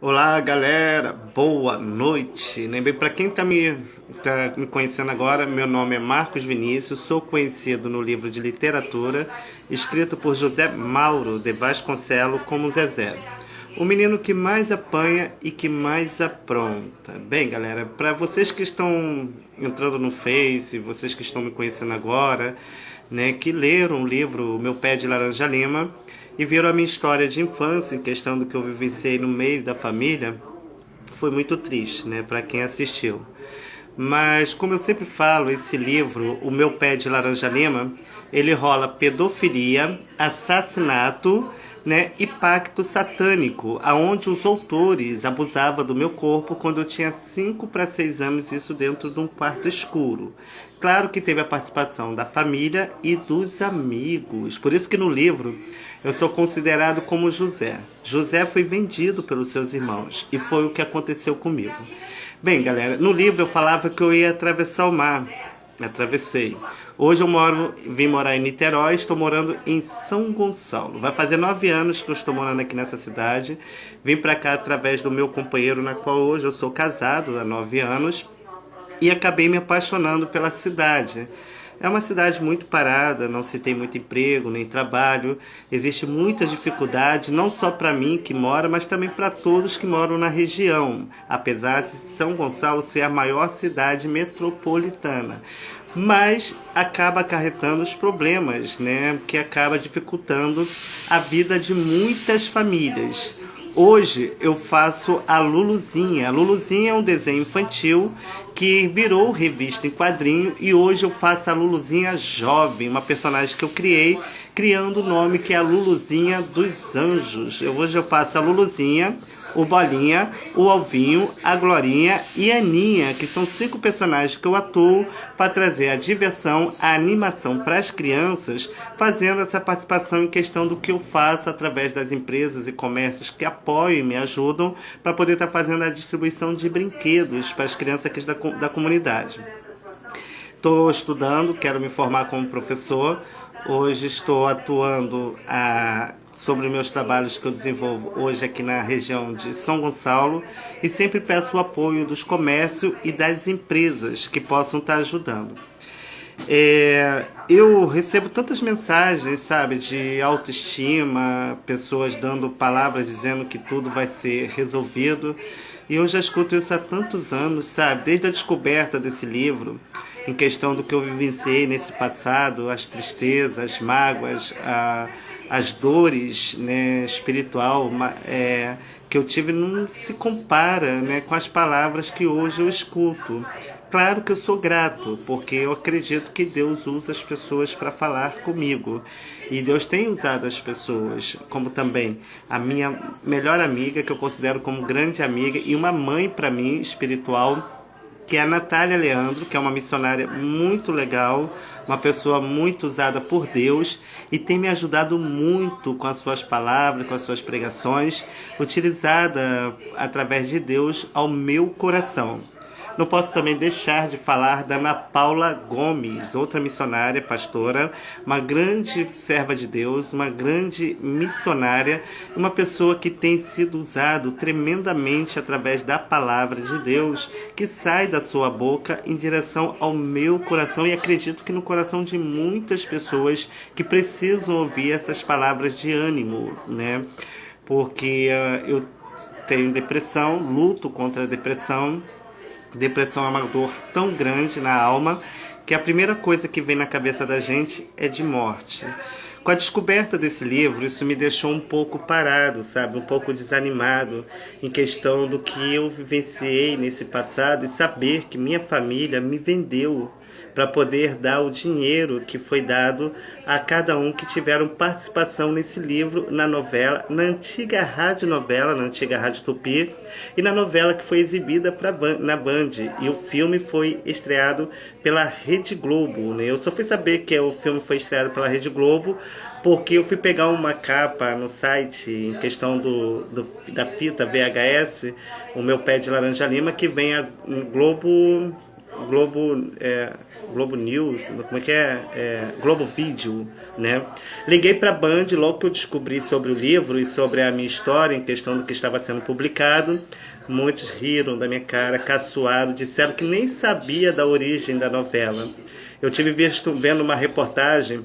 Olá, galera, boa noite. Bem, para quem tá me conhecendo agora, meu nome é Marcos Vinícius, sou conhecido no livro de literatura escrito por José Mauro de Vasconcelos como Zezé, o menino que mais apanha e que mais apronta. Bem, galera, para vocês que estão entrando no Face, vocês que estão me conhecendo agora, né, que leram o livro Meu Pé de Laranja Lima e viram a minha história de infância, em questão do que eu vivenciei no meio da família, foi muito triste, né, para quem assistiu. Mas, como eu sempre falo, esse livro, O Meu Pé de Laranja Lima, ele rola pedofilia, assassinato, né, e pacto satânico, aonde os autores abusavam do meu corpo quando eu tinha 5 para 6 anos, isso dentro de um quarto escuro. Claro que teve a participação da família e dos amigos. Por isso que no livro eu sou considerado como José. José foi vendido pelos seus irmãos e foi o que aconteceu comigo. Bem, galera, no livro eu falava que eu ia atravessar o mar. Atravessei. Hoje vim morar em Niterói, estou morando em São Gonçalo. Vai fazer 9 anos que eu estou morando aqui nessa cidade. Vim para cá através do meu companheiro, na qual hoje eu sou casado há 9 anos. E acabei me apaixonando pela cidade. É uma cidade muito parada, não se tem muito emprego nem trabalho, existe muita dificuldade, não só para mim que moro, mas também para todos que moram na região, apesar de São Gonçalo ser a maior cidade metropolitana. Mas acaba acarretando os problemas, né, que acaba dificultando a vida de muitas famílias. Hoje eu faço a Luluzinha. A Luluzinha é um desenho infantil que virou revista em quadrinho e hoje eu faço a Luluzinha jovem, uma personagem que eu criei, criando o nome que é a Luluzinha dos Anjos. Hoje eu faço a Luluzinha, o Bolinha, o Alvinho, a Glorinha e a Aninha, que são 5 personagens que eu atuo para trazer a diversão, a animação para as crianças, fazendo essa participação em questão do que eu faço através das empresas e comércios que apoiam e me ajudam para poder estar fazendo a distribuição de brinquedos para as crianças aqui da comunidade. Estou estudando, quero me formar como professor. Hoje estou atuando sobre meus trabalhos que eu desenvolvo hoje aqui na região de São Gonçalo e sempre peço o apoio dos comércios e das empresas que possam estar ajudando. Eu recebo tantas mensagens, sabe, de autoestima, pessoas dando palavras dizendo que tudo vai ser resolvido. E eu já escuto isso há tantos anos, sabe, desde a descoberta desse livro, em questão do que eu vivenciei nesse passado, as tristezas, as mágoas, as dores, né, espiritual, que eu tive, não se compara, né, com as palavras que hoje eu escuto. Claro que eu sou grato, porque eu acredito que Deus usa as pessoas para falar comigo. E Deus tem usado as pessoas, como também a minha melhor amiga, que eu considero como grande amiga, e uma mãe para mim espiritual, que é a Natália Leandro, que é uma missionária muito legal, uma pessoa muito usada por Deus e tem me ajudado muito com as suas palavras, com as suas pregações, utilizada através de Deus ao meu coração. Não posso também deixar de falar da Ana Paula Gomes, outra missionária, pastora, uma grande serva de Deus, uma grande missionária, uma pessoa que tem sido usado tremendamente através da palavra de Deus, que sai da sua boca em direção ao meu coração e acredito que no coração de muitas pessoas que precisam ouvir essas palavras de ânimo, né? Porque eu tenho depressão, luto contra a depressão. Depressão é uma dor tão grande na alma que a primeira coisa que vem na cabeça da gente é de morte. Com a descoberta desse livro, isso me deixou um pouco parado, sabe? Um pouco desanimado em questão do que eu vivenciei nesse passado e saber que minha família me vendeu para poder dar o dinheiro que foi dado a cada um que tiveram participação nesse livro, na novela, na antiga radionovela, na antiga Rádio Tupi, e na novela que foi exibida na Band. E o filme foi estreado pela Rede Globo, né? Eu só fui saber que o filme foi estreado pela Rede Globo porque eu fui pegar uma capa no site em questão da fita VHS, O Meu Pé de Laranja Lima, que vem a Globo Globo News, como é que Globo Vídeo, né? Liguei para a Band logo que eu descobri sobre o livro e sobre a minha história em questão do que estava sendo publicado. Muitos riram da minha cara, caçoaram, disseram que nem sabia da origem da novela. Eu tive vendo uma reportagem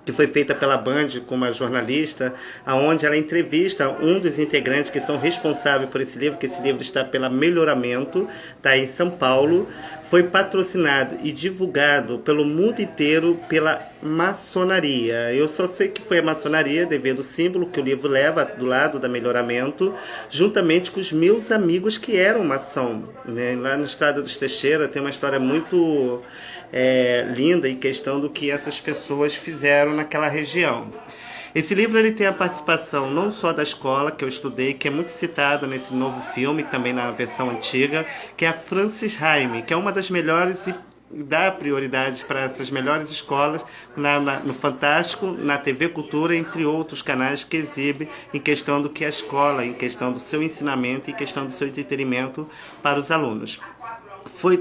que foi feita pela Band com uma jornalista, aonde ela entrevista um dos integrantes que são responsáveis por esse livro, que esse livro está pela Melhoramento, está em São Paulo, foi patrocinado e divulgado pelo mundo inteiro pela maçonaria. Eu só sei que foi a maçonaria devido ao símbolo que o livro leva do lado da Melhoramento, juntamente com os meus amigos que eram maçom, né? Lá no estado dos Teixeira tem uma história muito linda em questão do que essas pessoas fizeram naquela região. Esse livro ele tem a participação não só da escola que eu estudei, que é muito citada nesse novo filme, também na versão antiga, que é a Francis Raime, que é uma das melhores e dá prioridade para essas melhores escolas no Fantástico, na TV Cultura, entre outros canais que exibem em questão do que é a escola, em questão do seu ensinamento, em questão do seu entretenimento para os alunos.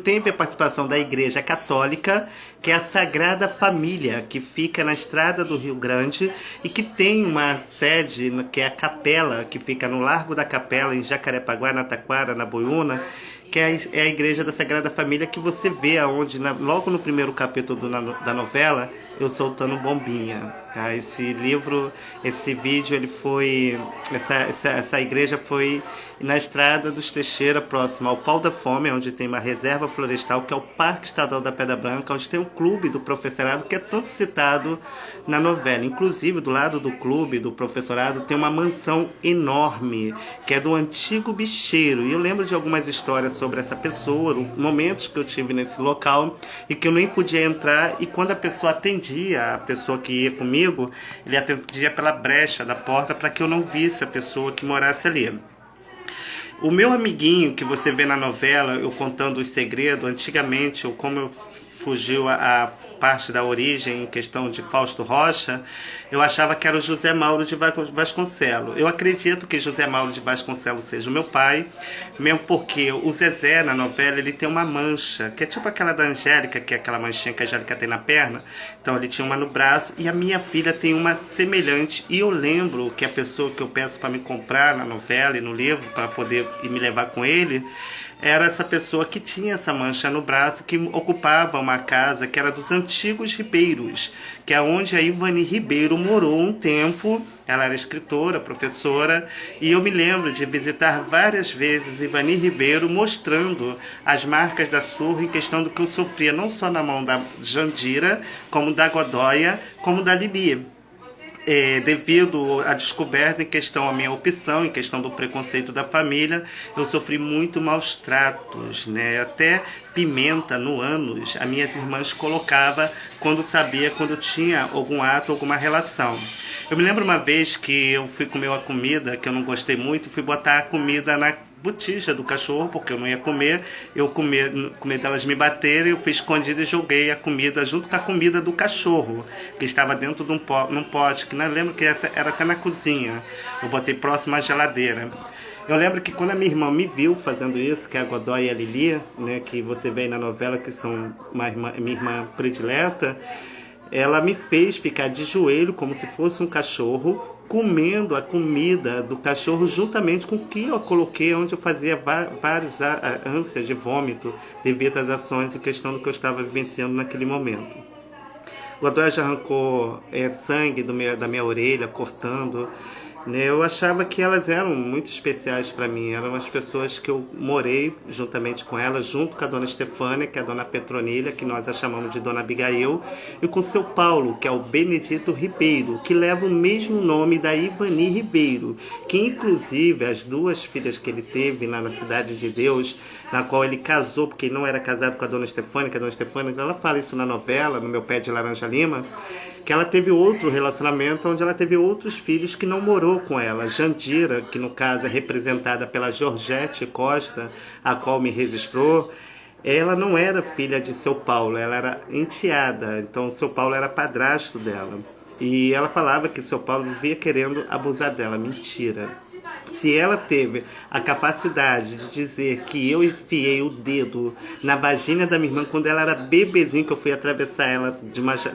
Teve a participação da Igreja Católica, que é a Sagrada Família, que fica na estrada do Rio Grande e que tem uma sede, que é a Capela, que fica no Largo da Capela, em Jacarepaguá, na Taquara, na Boiúna, que é a Igreja da Sagrada Família, que você vê aonde, logo no primeiro capítulo da novela, eu soltando bombinha. Tá? Esse vídeo, ele foi... Essa igreja foi na estrada dos Teixeira, próximo ao Pau da Fome, onde tem uma reserva florestal, que é o Parque Estadual da Pedra Branca, onde tem o clube do professorado, que é tanto citado na novela. Inclusive, do lado do clube do professorado, tem uma mansão enorme, que é do antigo bicheiro. E eu lembro de algumas histórias sobre essa pessoa, momentos que eu tive nesse local, e que eu nem podia entrar, e quando a pessoa atendia, a pessoa que ia comigo, ele atendia pela brecha da porta para que eu não visse a pessoa que morasse ali. O meu amiguinho que você vê na novela, eu contando os segredos, antigamente, ou como eu fugiu a parte da origem em questão de Fausto Rocha, eu achava que era o José Mauro de Vasconcelos. Eu acredito que José Mauro de Vasconcelos seja o meu pai, mesmo porque o Zezé na novela ele tem uma mancha, que é tipo aquela da Angélica, que é aquela manchinha que a Angélica tem na perna. Então ele tinha uma no braço e a minha filha tem uma semelhante. E eu lembro que a pessoa que eu peço para me comprar na novela e no livro, para poder me levar com ele, era essa pessoa que tinha essa mancha no braço, que ocupava uma casa que era dos antigos Ribeiros, que é onde a Ivani Ribeiro morou um tempo. Ela era escritora, professora, e eu me lembro de visitar várias vezes Ivani Ribeiro, mostrando as marcas da surra em questão do que eu sofria, não só na mão da Jandira, como da Godóia, como da Lili. Devido à descoberta em questão à minha opção, em questão do preconceito da família, eu sofri muito maus tratos, né? Até pimenta no ânus, as minhas irmãs colocavam quando eu tinha algum ato, alguma relação. Eu me lembro uma vez que eu fui comer uma comida que eu não gostei muito, fui botar a comida na botija do cachorro, porque eu não ia comer, com medo delas me baterem, eu fui escondido e joguei a comida junto com a comida do cachorro, que estava dentro de num pote, que não lembro que era até na cozinha, eu botei próximo à geladeira. Eu lembro que quando a minha irmã me viu fazendo isso, que é a Godoy e a Lili, né, que você vê aí na novela, que são minha irmã predileta, ela me fez ficar de joelho como se fosse um cachorro, comendo a comida do cachorro juntamente com o que eu coloquei, onde eu fazia várias ânsias de vômito devido às ações e questão do que eu estava vivenciando naquele momento. O Godoy já arrancou sangue da minha orelha, cortando. Eu achava que elas eram muito especiais para mim, eram as pessoas que eu morei juntamente com elas, junto com a dona Estefânia, que é a dona Petronilha, que nós a chamamos de dona Abigail, e com seu Paulo, que é o Benedito Ribeiro, que leva o mesmo nome da Ivani Ribeiro, que inclusive as duas filhas que ele teve lá na Cidade de Deus, na qual ele casou, porque ele não era casado com a dona Estefânia, que a dona Estefânia, ela fala isso na novela, no Meu Pé de Laranja Lima, que ela teve outro relacionamento onde ela teve outros filhos que não morou com ela. Jandira, que no caso é representada pela Georgette Costa, a qual me registrou, ela não era filha de seu Paulo, ela era enteada, então seu Paulo era padrasto dela. E ela falava que o seu Paulo vivia querendo abusar dela. Mentira. Se ela teve a capacidade de dizer que eu enfiei o dedo na vagina da minha irmã quando ela era bebezinho, que eu fui atravessar ela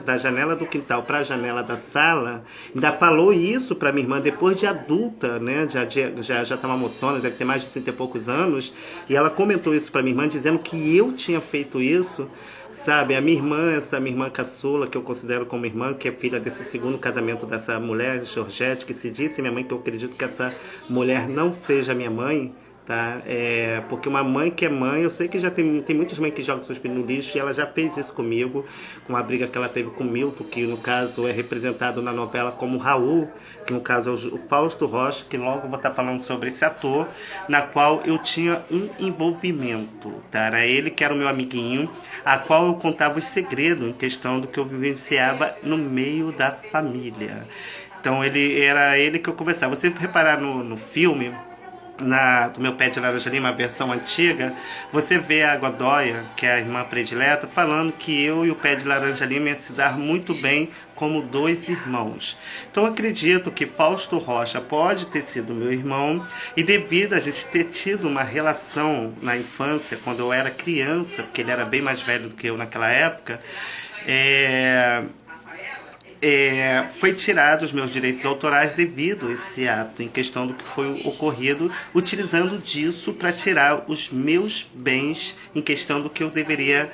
da janela do quintal para a janela da sala, ainda falou isso para minha irmã depois de adulta, né? Já estava moçona, deve ter mais de 30 e poucos anos, e ela comentou isso para minha irmã, dizendo que eu tinha feito isso. Sabe, a minha irmã, essa minha irmã caçula, que eu considero como irmã, que é filha desse segundo casamento dessa mulher, Georgette, que se disse minha mãe, que eu acredito que essa mulher não seja minha mãe, tá? Porque uma mãe que é mãe, eu sei que já tem muitas mães que jogam seus filhos no lixo, e ela já fez isso comigo, com a briga que ela teve com o Milton, que no caso é representado na novela como Raul, que no caso é o Fausto Rocha, que logo vou estar falando sobre esse ator, na qual eu tinha um envolvimento, tá? Era ele que era o meu amiguinho, a qual eu contava os segredos em questão do que eu vivenciava no meio da família. Então era ele que eu conversava. Você reparar no filme, do meu pé de laranja lima, a versão antiga, você vê a Godoia, que é a irmã predileta, falando que eu e o pé de laranja lima ia se dar muito bem como dois irmãos. Então acredito que Fausto Rocha pode ter sido meu irmão, e devido a gente ter tido uma relação na infância, quando eu era criança, porque ele era bem mais velho do que eu naquela época, foi tirado os meus direitos autorais devido a esse ato, em questão do que foi ocorrido, utilizando disso para tirar os meus bens, em questão do que eu deveria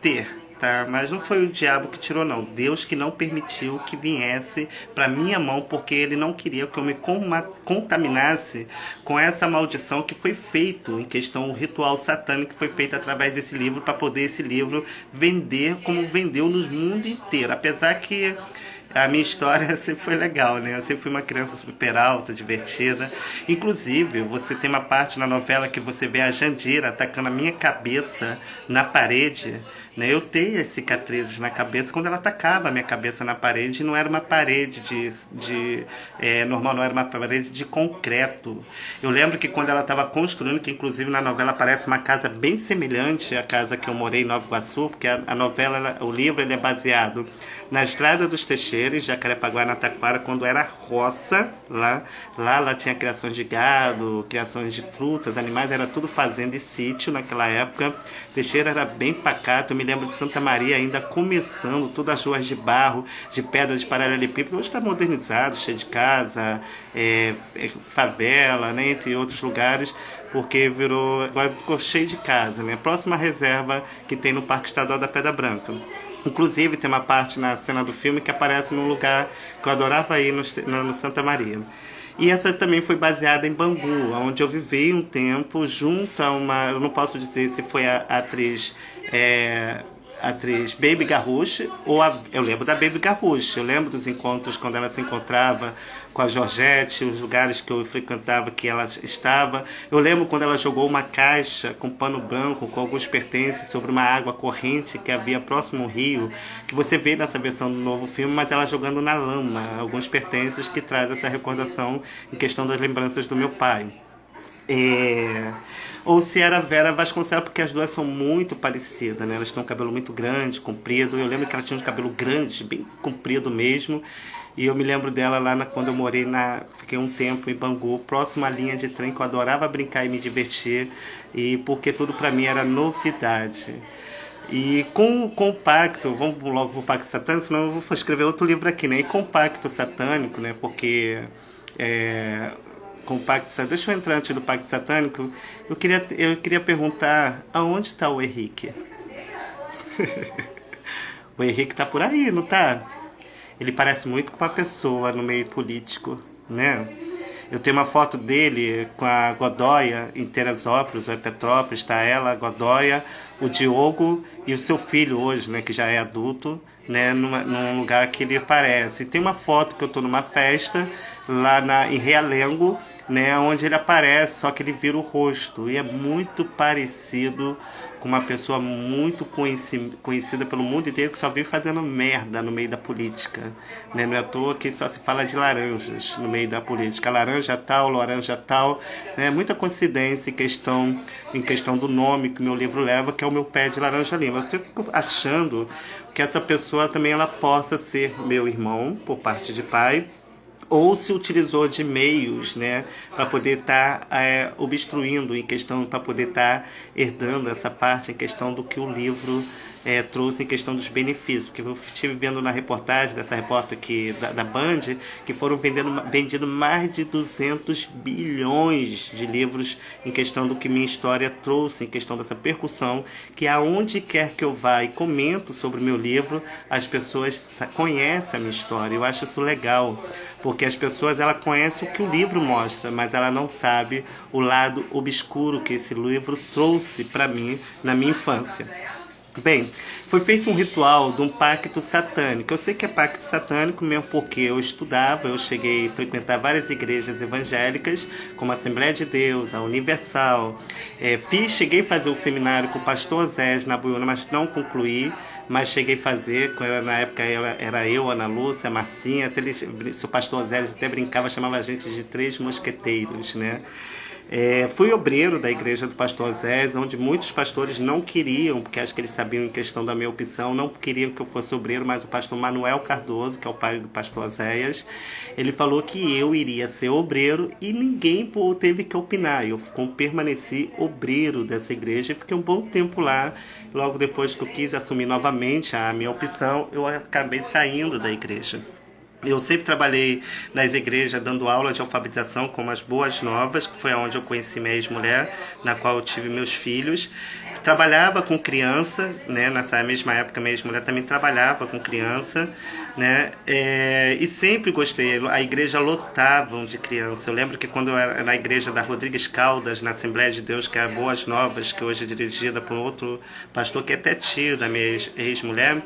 ter. Tá? Mas não foi o diabo que tirou, não. Deus que não permitiu que viesse para minha mão, porque ele não queria que eu me contaminasse com essa maldição que foi feito, em questão o ritual satânico que foi feito através desse livro, para poder esse livro vender como vendeu no mundo inteiro. Apesar que a minha história sempre foi legal, né? Eu sempre fui uma criança super alta, divertida. Inclusive, você tem uma parte na novela que você vê a Jandira atacando a minha cabeça na parede, né? Eu tenho as cicatrizes na cabeça quando ela atacava a minha cabeça na parede. Não era uma parede normal, não era uma parede de concreto. Eu lembro que quando ela estava construindo, que inclusive na novela aparece uma casa bem semelhante à casa que eu morei em Nova Iguaçu, porque a novela, o livro, ele é baseado na Estrada dos Teixeiras, Jacarepaguá, na Taquara, quando era roça, lá tinha criações de gado, criações de frutas, animais, era tudo fazenda e sítio naquela época. Teixeira era bem pacato, eu me lembro de Santa Maria ainda começando, todas as ruas de barro, de pedra de paralelepípedo. Hoje está modernizado, cheio de casa, favela, né, entre outros lugares, porque agora ficou cheio de casa, né? Próxima reserva que tem no Parque Estadual da Pedra Branca. Inclusive, tem uma parte na cena do filme que aparece num lugar que eu adorava ir, no Santa Maria. E essa também foi baseada em Bangu, onde eu vivi um tempo junto a uma... Eu não posso dizer se foi a atriz Baby Garruche, eu lembro da Baby Garruche, eu lembro dos encontros quando ela se encontrava com a Georgette, os lugares que eu frequentava que ela estava. Eu lembro quando ela jogou uma caixa com pano branco, com alguns pertences sobre uma água corrente que havia próximo ao rio, que você vê nessa versão do novo filme, mas ela jogando na lama, alguns pertences que traz essa recordação em questão das lembranças do meu pai. Ou se era Vera Vasconcelos, porque as duas são muito parecidas, né? Elas têm um cabelo muito grande, comprido. Eu lembro que ela tinha um cabelo grande, bem comprido mesmo. E eu me lembro dela lá quando eu fiquei um tempo em Bangu, próximo à linha de trem, que eu adorava brincar e me divertir, e porque tudo para mim era novidade. E com o pacto, vamos logo pro pacto satânico, senão eu vou escrever outro livro aqui, né? E com o pacto satânico, né? Porque com o pacto satânico, deixa eu entrar antes do pacto satânico, eu queria perguntar aonde está o Henrique? O Henrique tá por aí, não tá? Ele parece muito com uma pessoa no meio político, né? Eu tenho uma foto dele com a Godoia em Teresópolis, ou em Petrópolis, está ela, a Godoia, o Diogo e o seu filho hoje, né, que já é adulto, né, num lugar que ele aparece. E tem uma foto que eu estou numa festa lá em Realengo, né, onde ele aparece, só que ele vira o rosto, e é muito parecido com uma pessoa muito conhecida pelo mundo inteiro, que só vive fazendo merda no meio da política, né? Não é à toa que só se fala de laranjas no meio da política, laranja tal, né? Muita coincidência em questão do nome que meu livro leva, que é o meu pé de laranja lima. Eu fico achando que essa pessoa também ela possa ser meu irmão por parte de pai, ou se utilizou de meios, né, para poder estar obstruindo em questão, para poder estar herdando essa parte em questão do que o livro trouxe em questão dos benefícios, porque eu estive vendo na reportagem dessa repórter da Band, que foram vendido mais de 200 bilhões de livros em questão do que minha história trouxe, em questão dessa percussão, que aonde quer que eu vá e comento sobre o meu livro, as pessoas conhecem a minha história. Eu acho isso legal, porque as pessoas ela conhecem o que o livro mostra, mas ela não sabe o lado obscuro que esse livro trouxe para mim na minha infância. Bem, foi feito um ritual de um pacto satânico. Eu sei que é pacto satânico mesmo porque eu estudava, eu cheguei a frequentar várias igrejas evangélicas, como a Assembleia de Deus, a Universal. Cheguei a fazer o seminário com o pastor Zés na Buiúna, mas não concluí. Mas cheguei a fazer, na época era eu, Ana Lúcia, a Marcinha, o pastor Zé até brincava, chamava a gente de 3 mosqueteiros, né? Fui obreiro da igreja do pastor Zé, onde muitos pastores não queriam, porque acho que eles sabiam em questão da minha opção, não queriam que eu fosse obreiro, mas o pastor Manuel Cardoso, que é o pai do pastor Zéias, ele falou que eu iria ser obreiro e ninguém teve que opinar. Eu permaneci obreiro dessa igreja e fiquei um bom tempo lá. Logo depois que eu quis assumir novamente a minha opção, eu acabei saindo da igreja. Eu sempre trabalhei nas igrejas dando aula de alfabetização como as Boas Novas, que foi onde eu conheci minha ex-mulher, na qual eu tive meus filhos. Trabalhava com criança, né? Nessa mesma época minha ex-mulher também trabalhava com criança, né? E sempre gostei. A igreja lotava de criança. Eu lembro que quando eu era na igreja da Rodrigues Caldas, na Assembleia de Deus, que é a Boas Novas, que hoje é dirigida por um outro pastor que é até tio da minha ex-mulher,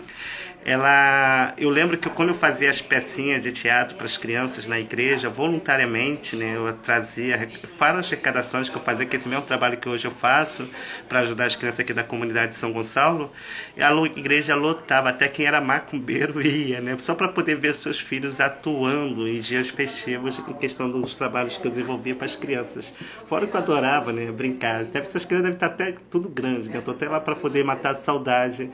eu lembro que quando eu fazia as pecinhas de teatro para as crianças na igreja, voluntariamente, né, eu trazia várias arrecadações que eu fazia, que esse mesmo trabalho que hoje eu faço para ajudar as crianças aqui da comunidade de São Gonçalo, a igreja lotava, até quem era macumbeiro ia, né, só para poder ver seus filhos atuando em dias festivos em questão dos trabalhos que eu desenvolvia para as crianças. Fora que eu adorava, né, brincar. Essas crianças devem estar até tudo grande, né, eu estou até lá para poder matar a saudade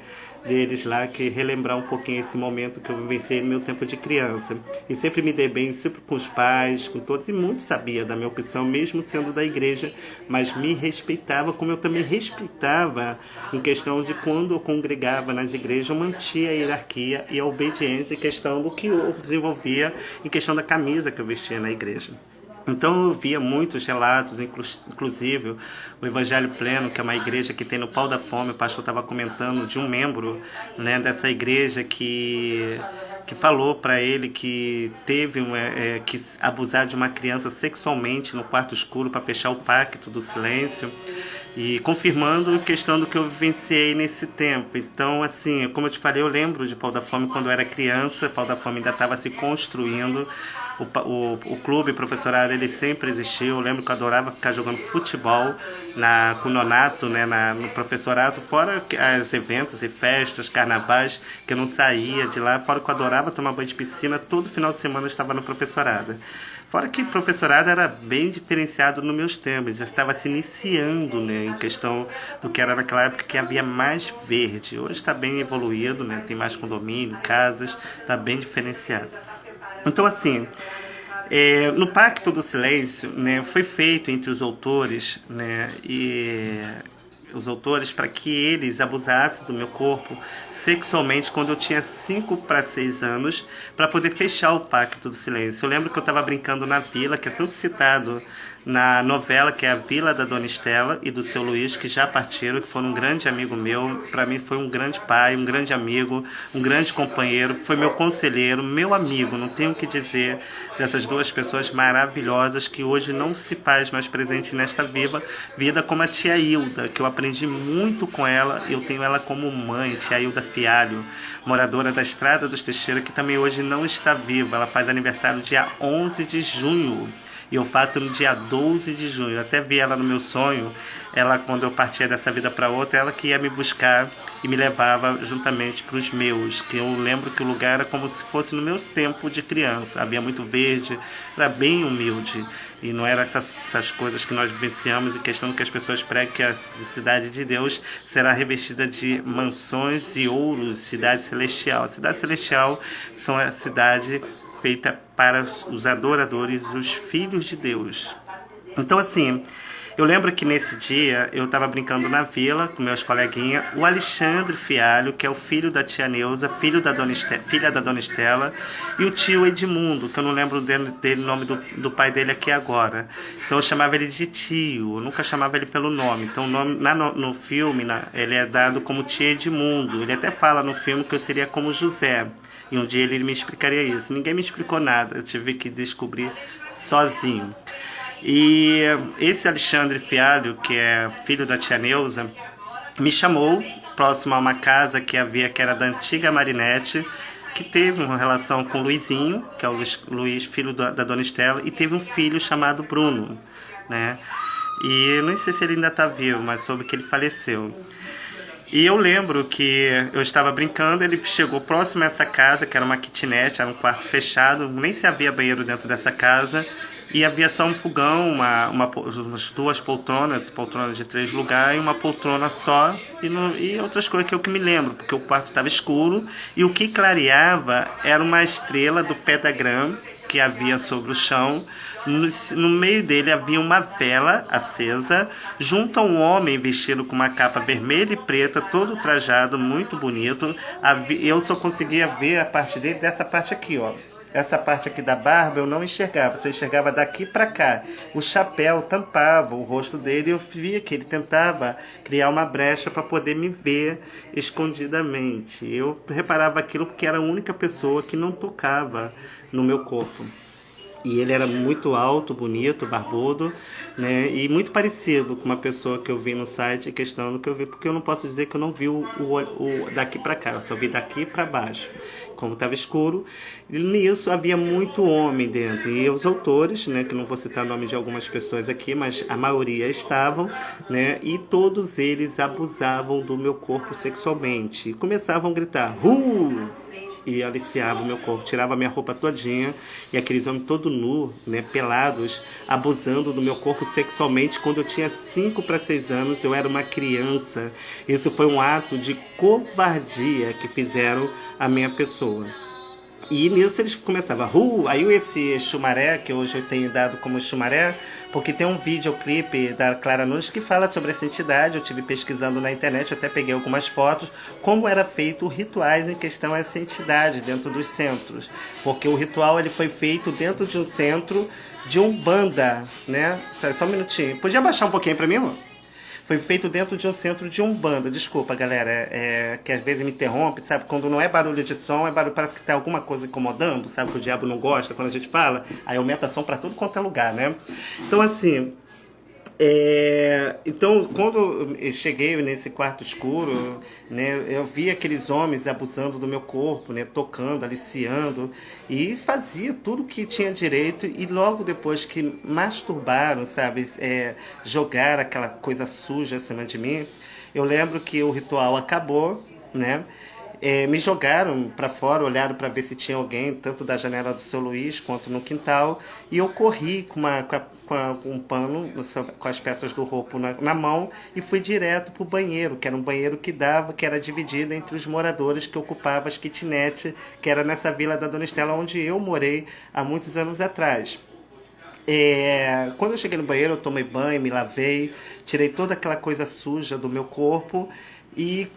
deles lá, que relembrar um pouquinho esse momento que eu vivenciei no meu tempo de criança. E sempre me dei bem, sempre com os pais, com todos, e muito sabia da minha opção, mesmo sendo da igreja, mas me respeitava, como eu também respeitava em questão de quando eu congregava nas igrejas, eu mantinha a hierarquia e a obediência em questão do que eu desenvolvia em questão da camisa que eu vestia na igreja. Então eu via muitos relatos, inclusive o Evangelho Pleno, que é uma igreja que tem no Pau da Fome, o pastor estava comentando de um membro, né, dessa igreja que falou para ele que teve que abusar de uma criança sexualmente no quarto escuro para fechar o pacto do silêncio, e confirmando a questão do que eu vivenciei nesse tempo. Então, assim, como eu te falei, eu lembro de Pau da Fome quando eu era criança. Pau da Fome ainda estava se construindo. O clube, o professorado, ele sempre existiu. Eu lembro que eu adorava ficar jogando futebol com o nonato, né, no professorado, fora os eventos e festas, carnavais, que eu não saía de lá. Fora que eu adorava tomar banho de piscina, todo final de semana eu estava no professorado. Fora que o professorado era bem diferenciado nos meus tempos, já estava se iniciando, né, em questão do que era naquela época, que havia mais verde. Hoje está bem evoluído, né, tem mais condomínio, casas, está bem diferenciado. Então, assim, no Pacto do Silêncio, né, foi feito entre os autores, né, para que eles abusassem do meu corpo sexualmente quando eu tinha 5 para 6 anos, para poder fechar o Pacto do Silêncio. Eu lembro que eu estava brincando na vila, que é tudo citado na novela, que é a Vila da Dona Estela e do seu Luiz, que já partiram, que foram um grande amigo meu. Para mim foi um grande pai, um grande amigo, um grande companheiro, foi meu conselheiro, meu amigo. Não tenho o que dizer dessas duas pessoas maravilhosas que hoje não se faz mais presente nesta vida, como a tia Hilda, que eu aprendi muito com ela. Eu tenho ela como mãe, tia Hilda Fialho, moradora da Estrada dos Teixeira, que também hoje não está viva. Ela faz aniversário dia 11 de junho. E eu faço no dia 12 de junho. Eu até vi ela no meu sonho. Ela, quando eu partia dessa vida para outra, ela que ia me buscar e me levava juntamente para os meus. Que eu lembro que o lugar era como se fosse no meu tempo de criança. Havia muito verde, era bem humilde. E não era essas coisas que nós vivenciamos em questão que as pessoas pregam que a cidade de Deus será revestida de mansões e ouros, cidade celestial. A cidade celestial são a cidade feita para os adoradores, os filhos de Deus. Então, assim, eu lembro que nesse dia eu estava brincando na vila com meus coleguinhas, o Alexandre Fialho, que é o filho da tia Neuza, filha da dona Estela, e o tio Edmundo, que eu não lembro dele nome do pai dele aqui agora. Então eu chamava ele de tio, eu nunca chamava ele pelo nome. Então o nome, no filme, ele é dado como tio Edmundo. Ele até fala no filme que eu seria como José. E um dia ele me explicaria isso. Ninguém me explicou nada, eu tive que descobrir sozinho. E esse Alexandre Fialho, que é filho da tia Neuza, me chamou próximo a uma casa que havia, que era da antiga Marinette, que teve uma relação com o Luizinho, que é o Luiz, filho da dona Estela, e teve um filho chamado Bruno, né? E não sei se ele ainda está vivo, mas soube que ele faleceu. E eu lembro que eu estava brincando, ele chegou próximo a essa casa, que era uma kitnet, era um quarto fechado, nem se havia banheiro dentro dessa casa, e havia só um fogão, umas duas poltronas de 3 lugares, e uma poltrona só, e outras coisas que eu que me lembro, porque o quarto estava escuro, e o que clareava era uma estrela do pentagrama que havia sobre o chão. No meio dele havia uma vela acesa, junto a um homem vestido com uma capa vermelha e preta, todo trajado, muito bonito. Eu só conseguia ver a parte dele dessa parte aqui, ó. Essa parte aqui da barba eu não enxergava, só enxergava daqui para cá. O chapéu tampava o rosto dele e eu via que ele tentava criar uma brecha para poder me ver escondidamente. Eu reparava aquilo porque era a única pessoa que não tocava no meu corpo. E ele era muito alto, bonito, barbudo, né? E muito parecido com uma pessoa que eu vi no site, questão do que eu vi, porque eu não posso dizer que eu não vi o daqui para cá, eu só vi daqui para baixo. Como estava escuro, e nisso havia muito homem dentro. E os autores, né, que não vou citar o nome de algumas pessoas aqui, mas a maioria estavam, né, e todos eles abusavam do meu corpo sexualmente. E começavam a gritar, e aliciava o meu corpo, tirava a minha roupa todinha, e aqueles homens todo nu, né, pelados, abusando do meu corpo sexualmente. Quando eu tinha 5 para 6 anos, eu era uma criança. Isso foi um ato de covardia que fizeram a minha pessoa. E nisso eles começavam, aí esse Xumaré, que hoje eu tenho dado como Xumaré, porque tem um videoclipe da Clara Nunes que fala sobre essa entidade. Eu estive pesquisando na internet, eu até peguei algumas fotos, como era feito o rituais em questão a essa entidade dentro dos centros. Porque o ritual ele foi feito dentro de um centro de Umbanda, né? Só um minutinho. Podia baixar um pouquinho para mim, amor? Foi feito dentro de um centro de Umbanda. Desculpa, galera, que às vezes me interrompe, sabe? Quando não é barulho de som, é barulho, parece que tem alguma coisa incomodando, sabe? Que o diabo não gosta quando a gente fala. Aí aumenta som para tudo quanto é lugar, né? Então, assim, então, quando eu cheguei nesse quarto escuro, né, eu vi aqueles homens abusando do meu corpo, né, tocando, aliciando, e fazia tudo que tinha direito. E logo depois que masturbaram, sabe, jogaram aquela coisa suja acima de mim, eu lembro que o ritual acabou, né? Me jogaram para fora, olharam para ver se tinha alguém, tanto da janela do seu Luiz quanto no quintal, e eu corri com um pano, com as peças do roubo na mão, e fui direto para o banheiro, que era um banheiro que era dividido entre os moradores que ocupavam as kitnet, que era nessa vila da Dona Estela, onde eu morei há muitos anos atrás. Quando eu cheguei no banheiro, eu tomei banho, me lavei, tirei toda aquela coisa suja do meu corpo e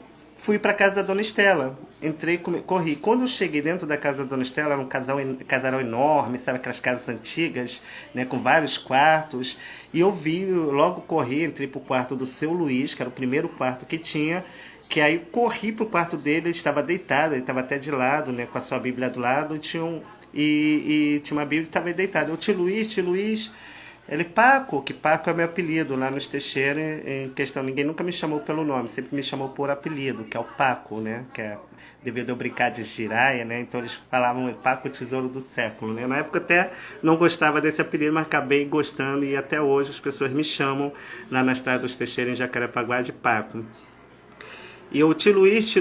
fui para casa da Dona Estela. Entrei, corri. Quando eu cheguei dentro da casa da Dona Estela, era um casarão enorme, sabe, aquelas casas antigas, né, com vários quartos. E eu vi, logo corri, entrei pro quarto do seu Luiz, que era o primeiro quarto que tinha, que aí corri pro quarto dele, ele estava deitado, ele estava até de lado, né, com a sua Bíblia do lado, e tinha uma Bíblia e estava deitado. Eu, tio Luiz, Ele, Paco, que Paco é meu apelido lá nos Teixeira, em questão, ninguém nunca me chamou pelo nome, sempre me chamou por apelido, que é o Paco, né? Que é devido a eu brincar de giraia, né? Então eles falavam Paco Tesouro do Século, né? Na época até não gostava desse apelido, mas acabei gostando e até hoje as pessoas me chamam lá na estrada dos Teixeira em Jacarepaguá de Paco. E o Tio Luiz,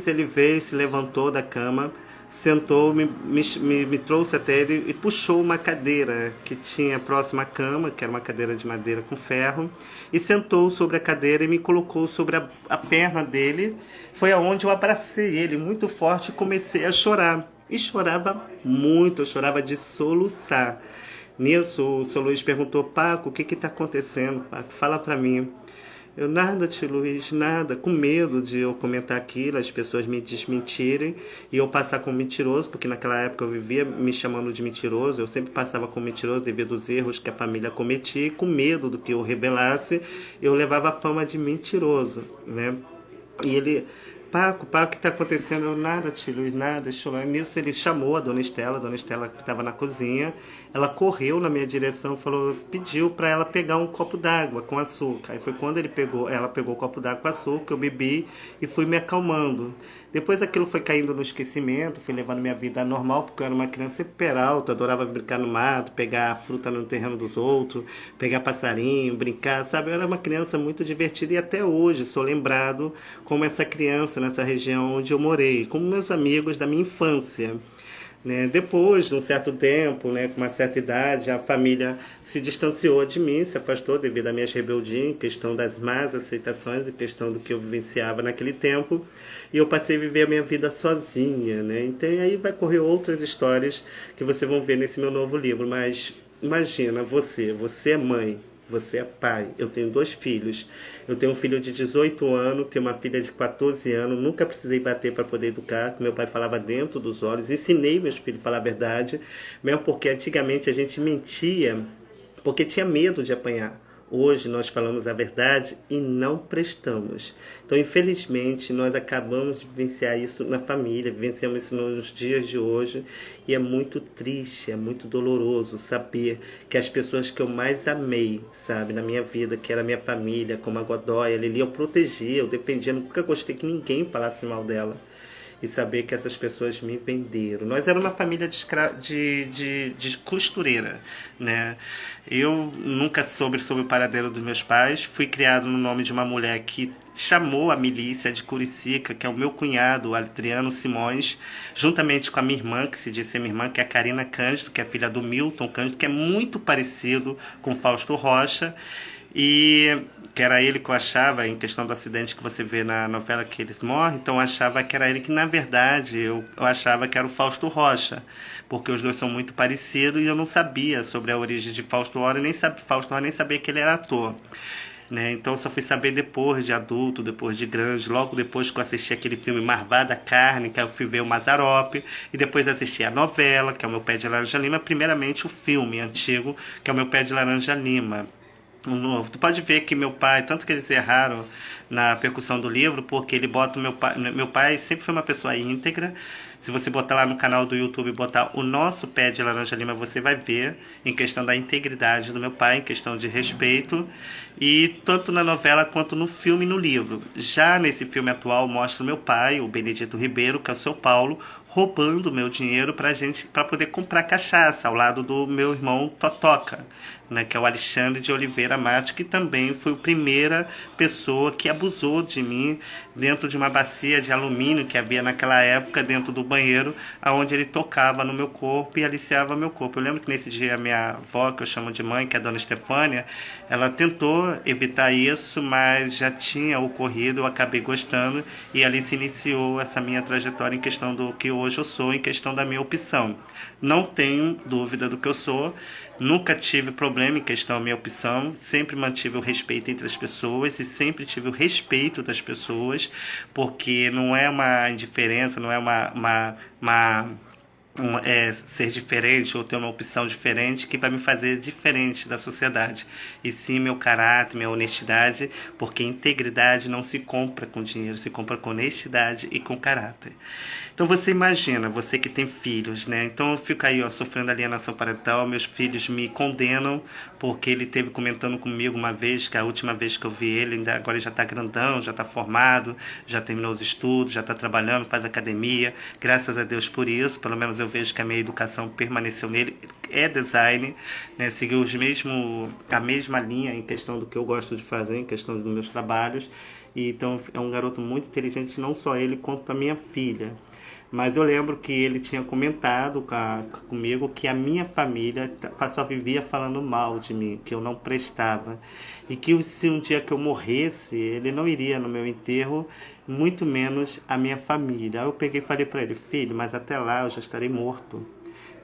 ele veio, se levantou da cama, sentou, me trouxe até ele e puxou uma cadeira que tinha próxima à cama, que era uma cadeira de madeira com ferro, e sentou sobre a cadeira e me colocou sobre a perna dele. Foi aonde eu abracei ele muito forte e comecei a chorar. E chorava muito, eu chorava de soluçar. Nisso, o seu Luiz perguntou, Paco, o que está acontecendo, Paco? Fala para mim. Eu, nada, tio Luiz, nada, com medo de eu comentar aquilo, as pessoas me desmentirem e eu passar como mentiroso, porque naquela época eu vivia me chamando de mentiroso, eu sempre passava como mentiroso devido aos erros que a família cometia e com medo do que eu revelasse, eu levava a fama de mentiroso, né? E ele, Paco, Paco, o que está acontecendo? Eu, nada, tio Luiz, nada, chorando. Nisso ele chamou a Dona Estela que estava na cozinha. Ela correu na minha direção, falou, pediu para ela pegar um copo d'água com açúcar. Aí foi quando ela pegou o copo d'água com açúcar, eu bebi e fui me acalmando. Depois aquilo foi caindo no esquecimento, fui levando minha vida normal, porque eu era uma criança super alta, adorava brincar no mato, pegar fruta no terreno dos outros, pegar passarinho, brincar, sabe? Eu era uma criança muito divertida e até hoje sou lembrado como essa criança nessa região onde eu morei, como meus amigos da minha infância. Né? Depois de um certo tempo, né, com uma certa idade, a família se distanciou de mim, se afastou devido às minhas rebeldias, em questão das más aceitações, em questão do que eu vivenciava naquele tempo, e eu passei a viver a minha vida sozinha. Né? Então aí vai correr outras histórias que vocês vão ver nesse meu novo livro, mas imagina, você é mãe, você é pai, eu tenho 2 filhos. Eu tenho um filho de 18 anos, tenho uma filha de 14 anos, nunca precisei bater para poder educar, que meu pai falava dentro dos olhos, ensinei meus filhos a falar a verdade, mesmo porque antigamente a gente mentia porque tinha medo de apanhar. Hoje nós falamos a verdade e não prestamos. Então, infelizmente, nós acabamos de vivenciar isso na família, vivenciamos isso nos dias de hoje e é muito triste, é muito doloroso saber que as pessoas que eu mais amei, sabe, na minha vida, que era a minha família, como a Godoy, a Lili, eu protegia, eu defendia, nunca gostei que ninguém falasse mal dela. E saber que essas pessoas me venderam. Nós éramos uma família de costureira, né? Eu nunca soube sobre o paradeiro dos meus pais. Fui criado no nome de uma mulher que chamou a milícia de Curicica, que é o meu cunhado, Adriano Simões, juntamente com a minha irmã, que se diz ser minha irmã, que é a Karina Cândido, que é filha do Milton Cândido, que é muito parecido com Fausto Rocha. E que era ele que eu achava, em questão do acidente que você vê na novela que eles morrem, então eu achava que era ele que, na verdade, eu achava que era o Fausto Rocha, porque os dois são muito parecidos e eu não sabia sobre a origem de Fausto Rocha, Fausto Rocha nem sabia que ele era ator. Né? Então só fui saber depois de adulto, depois de grande, logo depois que eu assisti aquele filme Marvada Carne, que eu fui ver o Mazzaropi, e depois assisti a novela, que é o Meu Pé de Laranja Lima, primeiramente o filme antigo, que é o Meu Pé de Laranja Lima. Um novo. Tu pode ver que meu pai, tanto que eles erraram na percussão do livro, porque ele bota meu pai sempre foi uma pessoa íntegra. Se você botar lá no canal do YouTube e botar o nosso Pé de Laranja Lima, você vai ver em questão da integridade do meu pai, em questão de respeito, e tanto na novela quanto no filme e no livro. Já nesse filme atual mostra o meu pai, o Benedito Ribeiro, que é o seu Paulo, roubando meu dinheiro para poder comprar cachaça ao lado do meu irmão Totoca, né, que é o Alexandre de Oliveira Matos, que também foi a primeira pessoa que abusou de mim dentro de uma bacia de alumínio que havia naquela época dentro do banheiro, onde ele tocava no meu corpo e aliciava meu corpo. Eu lembro que nesse dia a minha avó, que eu chamo de mãe, que é a dona Estefânia, ela tentou evitar isso, mas já tinha ocorrido, eu acabei gostando e ali se iniciou essa minha trajetória em questão do que hoje eu sou, em questão da minha opção. Não tenho dúvida do que eu sou, nunca tive problema em questão da minha opção, sempre mantive o respeito entre as pessoas e sempre tive o respeito das pessoas, porque não é uma indiferença, não é uma ser diferente ou ter uma opção diferente que vai me fazer diferente da sociedade. E sim meu caráter, minha honestidade, porque integridade não se compra com dinheiro, se compra com honestidade e com caráter. Então você imagina, você que tem filhos, né? Então eu fico aí, ó, sofrendo alienação parental, meus filhos me condenam porque ele teve comentando comigo uma vez, que a última vez que eu vi ele, agora ele já está grandão, já está formado, já terminou os estudos, já está trabalhando, faz academia. Graças a Deus por isso, pelo menos eu vejo que a minha educação permaneceu nele. É design, né? Seguiu a mesma linha em questão do que eu gosto de fazer, em questão dos meus trabalhos. E, então é um garoto muito inteligente, não só ele, quanto a minha filha. Mas eu lembro que ele tinha comentado comigo que a minha família só vivia falando mal de mim, que eu não prestava. E que se um dia que eu morresse, ele não iria no meu enterro, muito menos a minha família. Aí eu peguei e falei para ele, filho, mas até lá eu já estarei morto.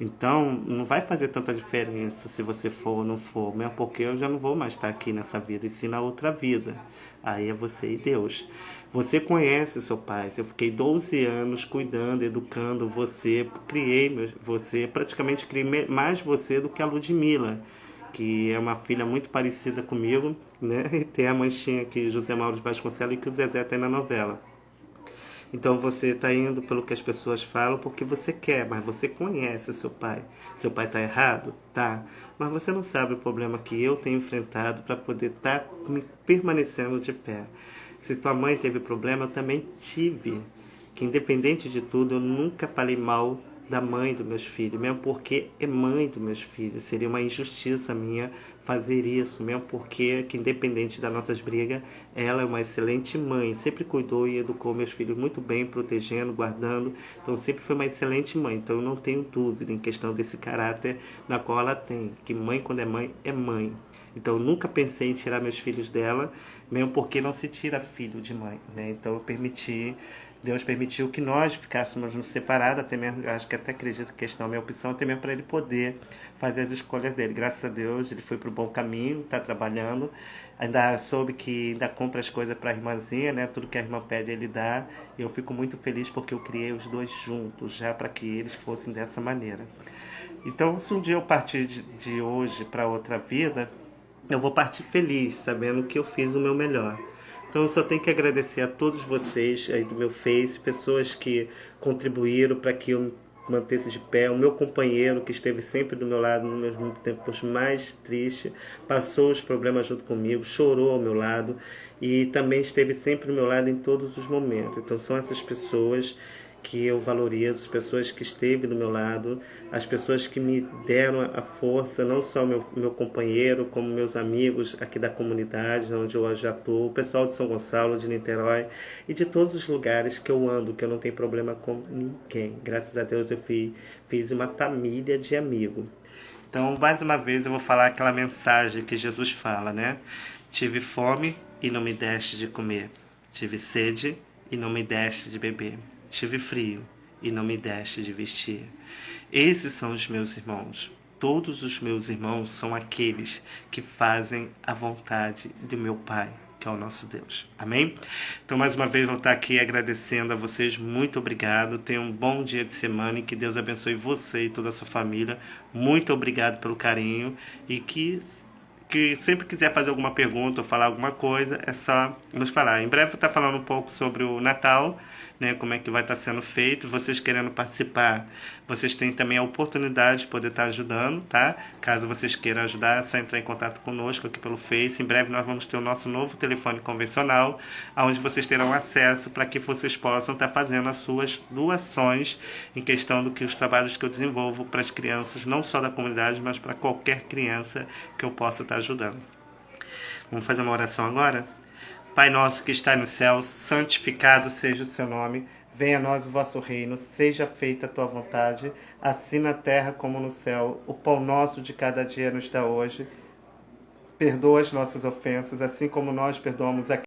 Então, não vai fazer tanta diferença se você for ou não for, mesmo porque eu já não vou mais estar aqui nessa vida, e sim na outra vida. Aí é você e Deus. Você conhece seu pai. Eu fiquei 12 anos cuidando, educando você, criei você, praticamente criei mais você do que a Ludmilla, que é uma filha muito parecida comigo, né? E tem a manchinha que José Mauro de Vasconcelos e que o Zezé tem na novela. Então você está indo pelo que as pessoas falam porque você quer, mas você conhece seu pai. Seu pai está errado? Tá. Mas você não sabe o problema que eu tenho enfrentado para poder estar permanecendo de pé. Se tua mãe teve problema, eu também tive. Que independente de tudo, eu nunca falei mal da mãe dos meus filhos, mesmo porque é mãe dos meus filhos. Seria uma injustiça minha fazer isso, mesmo porque, que independente das nossas brigas, ela é uma excelente mãe, sempre cuidou e educou meus filhos muito bem, protegendo, guardando, então sempre foi uma excelente mãe, então eu não tenho dúvida em questão desse caráter na qual ela tem, que mãe quando é mãe. Então eu nunca pensei em tirar meus filhos dela, mesmo porque não se tira filho de mãe, né? Então Deus permitiu que nós ficássemos nos separados, até mesmo, eu acho que até acredito que questão é minha opção, até mesmo para ele poder fazer as escolhas dele. Graças a Deus, ele foi para o bom caminho, está trabalhando. Ainda soube que ainda compra as coisas para a irmãzinha, né? Tudo que a irmã pede ele dá. E eu fico muito feliz porque eu criei os dois juntos, já para que eles fossem dessa maneira. Então, se um dia eu partir de hoje para outra vida, eu vou partir feliz, sabendo que eu fiz o meu melhor. Então eu só tenho que agradecer a todos vocês aí do meu Face, pessoas que contribuíram para que eu mantesse de pé, o meu companheiro que esteve sempre do meu lado nos meus tempos mais tristes, passou os problemas junto comigo, chorou ao meu lado e também esteve sempre do meu lado em todos os momentos. Então são essas pessoas que eu valorizo, as pessoas que esteve do meu lado, as pessoas que me deram a força, não só meu companheiro, como meus amigos aqui da comunidade, onde eu já estou, o pessoal de São Gonçalo, de Niterói e de todos os lugares que eu ando, que eu não tenho problema com ninguém. Graças a Deus eu fiz uma família de amigos. Então, mais uma vez, eu vou falar aquela mensagem que Jesus fala, né? Tive fome e não me deste de comer. Tive sede e não me deste de beber. Tive frio e não me deste de vestir. Esses são os meus irmãos. Todos os meus irmãos são aqueles que fazem a vontade do meu Pai, que é o nosso Deus. Amém? Então, mais uma vez, vou estar aqui agradecendo a vocês. Muito obrigado. Tenham um bom dia de semana e que Deus abençoe você e toda a sua família. Muito obrigado pelo carinho e que sempre quiser fazer alguma pergunta ou falar alguma coisa, é só nos falar. Em breve vou estar falando um pouco sobre o Natal, né, como é que vai estar sendo feito. Vocês querendo participar, vocês têm também a oportunidade de poder estar ajudando, tá? Caso vocês queiram ajudar, é só entrar em contato conosco aqui pelo Face. Em breve nós vamos ter o nosso novo telefone convencional, onde vocês terão acesso para que vocês possam estar fazendo as suas doações em questão do que os trabalhos que eu desenvolvo para as crianças, não só da comunidade, mas para qualquer criança que eu possa estar ajudando. Vamos fazer uma oração agora? Pai nosso que está no céu, santificado seja o seu nome. Venha a nós o vosso reino, seja feita a tua vontade, assim na terra como no céu. O pão nosso de cada dia nos dá hoje. Perdoa as nossas ofensas, assim como nós perdoamos a